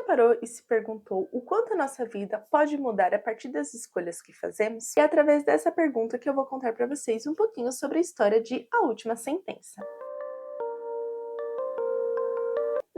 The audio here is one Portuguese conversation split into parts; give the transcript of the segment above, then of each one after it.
parou e se perguntou o quanto a nossa vida pode mudar a partir das escolhas que fazemos? E é através dessa pergunta que eu vou contar para vocês um pouquinho sobre a história de A Última Sentença.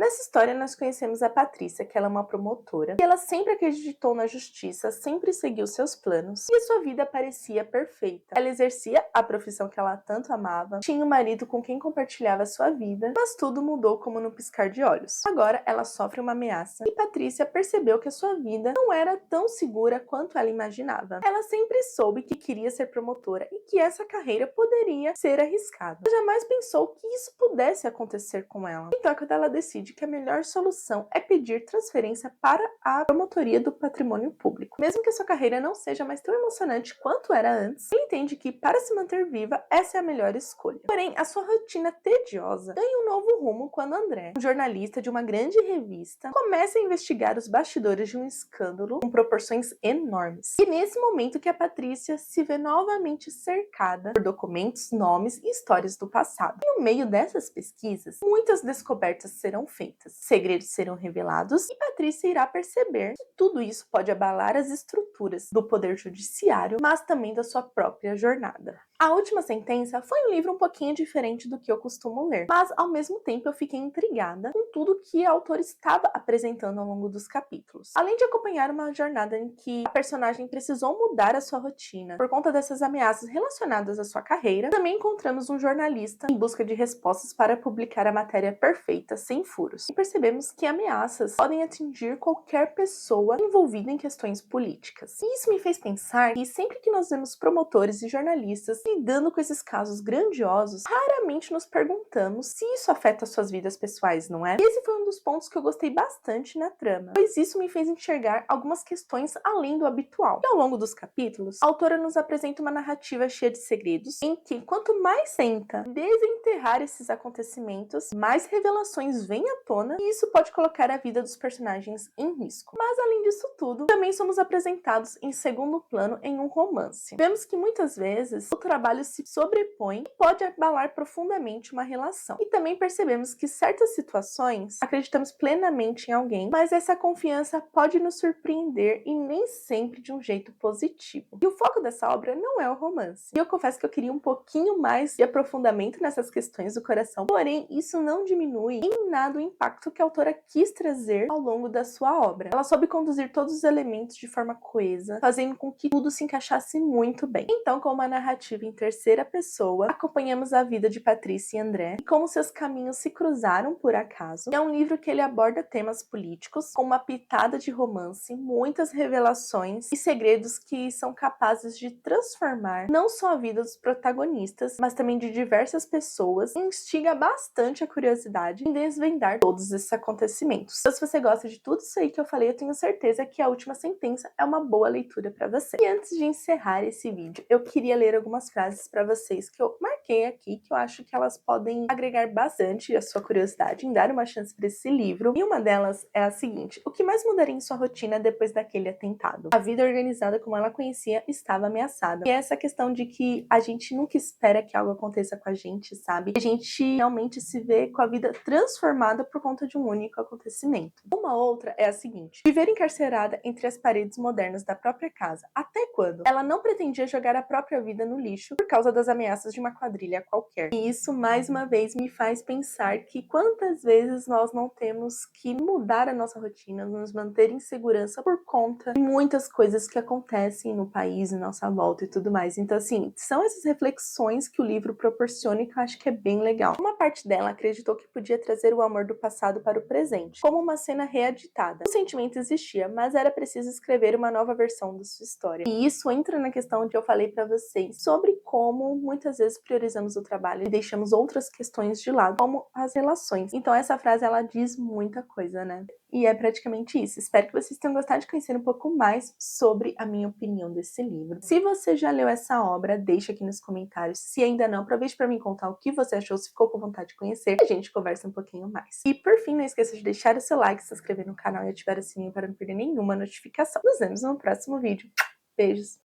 Nessa história, nós conhecemos a Patrícia, que ela é uma promotora, e ela sempre acreditou na justiça, sempre seguiu seus planos, e a sua vida parecia perfeita. Ela exercia a profissão que ela tanto amava, tinha um marido com quem compartilhava sua vida, mas tudo mudou como no piscar de olhos. Agora, ela sofre uma ameaça, e Patrícia percebeu que a sua vida não era tão segura quanto ela imaginava. Ela sempre soube que queria ser promotora e que essa carreira poderia ser arriscada. Ela jamais pensou que isso pudesse acontecer com ela. Então, quando ela decide que a melhor solução é pedir transferência para a promotoria do patrimônio público. Mesmo que a sua carreira não seja mais tão emocionante quanto era antes, ele entende que, para se manter viva, essa é a melhor escolha. Porém, a sua rotina tediosa ganha um novo rumo quando André, um jornalista de uma grande revista, começa a investigar os bastidores de um escândalo com proporções enormes. E nesse momento que a Patrícia se vê novamente cercada por documentos, nomes e histórias do passado. E no meio dessas pesquisas, muitas descobertas serão feitas, segredos serão revelados e Patrícia irá perceber que tudo isso pode abalar as estruturas do poder judiciário, mas também da sua própria jornada. A Última Sentença foi um livro um pouquinho diferente do que eu costumo ler, mas ao mesmo tempo eu fiquei intrigada com tudo que a autora estava apresentando ao longo dos capítulos. Além de acompanhar uma jornada em que a personagem precisou mudar a sua rotina por conta dessas ameaças relacionadas à sua carreira, também encontramos um jornalista em busca de respostas para publicar a matéria perfeita, sem furos. E percebemos que ameaças podem atingir qualquer pessoa envolvida em questões políticas. E isso me fez pensar que sempre que nós vemos promotores e jornalistas lidando com esses casos grandiosos, raramente nos perguntamos se isso afeta suas vidas pessoais, não é? E esse foi um dos pontos que eu gostei bastante na trama, pois isso me fez enxergar algumas questões além do habitual. E ao longo dos capítulos, a autora nos apresenta uma narrativa cheia de segredos, em que quanto mais tenta desenterrar esses acontecimentos, mais revelações vêm à tona, e isso pode colocar a vida dos personagens em risco. Mas além disso tudo, também somos apresentados em segundo plano em um romance. Vemos que muitas vezes o trabalho se sobrepõe e pode abalar profundamente uma relação. E também percebemos que certas situações acreditamos plenamente em alguém, mas essa confiança pode nos surpreender e nem sempre de um jeito positivo. E o foco dessa obra não é o romance. E eu confesso que eu queria um pouquinho mais de aprofundamento nessas questões do coração, porém isso não diminui em nada o impacto que a autora quis trazer ao longo da sua obra. Ela soube conduzir todos os elementos de forma coesa, fazendo com que tudo se encaixasse muito bem. Então, com uma narrativa em terceira pessoa, acompanhamos a vida de Patrícia e André e como seus caminhos se cruzaram por acaso. É um livro que ele aborda temas políticos com uma pitada de romance, muitas revelações e segredos que são capazes de transformar não só a vida dos protagonistas, mas também de diversas pessoas, e instiga bastante a curiosidade em desvendar todos esses acontecimentos. Então, se você gosta de tudo isso aí que eu falei, eu tenho certeza que A Última Sentença é uma boa leitura para você. E antes de encerrar esse vídeo, eu queria ler algumas frases para vocês que eu marquei aqui, que eu acho que elas podem agregar bastante a sua curiosidade em dar uma chance para esse livro. E uma delas é a seguinte: o que mais mudaria em sua rotina depois daquele atentado? A vida organizada como ela conhecia estava ameaçada. E é essa questão de que a gente nunca espera que algo aconteça com a gente, sabe? A gente realmente se vê com a vida transformada por conta de um único acontecimento. Uma outra é a seguinte: viver encarcerada entre as paredes modernas da própria casa. Até quando? Ela não pretendia jogar a própria vida no lixo por causa das ameaças de uma quadrilha qualquer. E isso, mais uma vez, me faz pensar que quantas vezes nós não temos que mudar a nossa rotina, nos manter em segurança por conta de muitas coisas que acontecem no país, em nossa volta e tudo mais. Então, assim, são essas reflexões que o livro proporciona e que eu acho que é bem legal. Uma parte dela acreditou que podia trazer o amor do passado para o presente, como uma cena reeditada. O sentimento existia, mas era preciso escrever uma nova versão da sua história. E isso entra na questão que eu falei para vocês sobre como muitas vezes priorizamos o trabalho e deixamos outras questões de lado, como as relações. Então essa frase, ela diz muita coisa, né? E é praticamente isso. Espero que vocês tenham gostado de conhecer um pouco mais sobre a minha opinião desse livro. Se você já leu essa obra, deixa aqui nos comentários. Se ainda não, aproveite para me contar o que você achou, se ficou com vontade de conhecer, a gente conversa um pouquinho mais. E por fim, não esqueça de deixar o seu like, se inscrever no canal e ativar o sininho para não perder nenhuma notificação. Nos vemos no próximo vídeo. Beijos!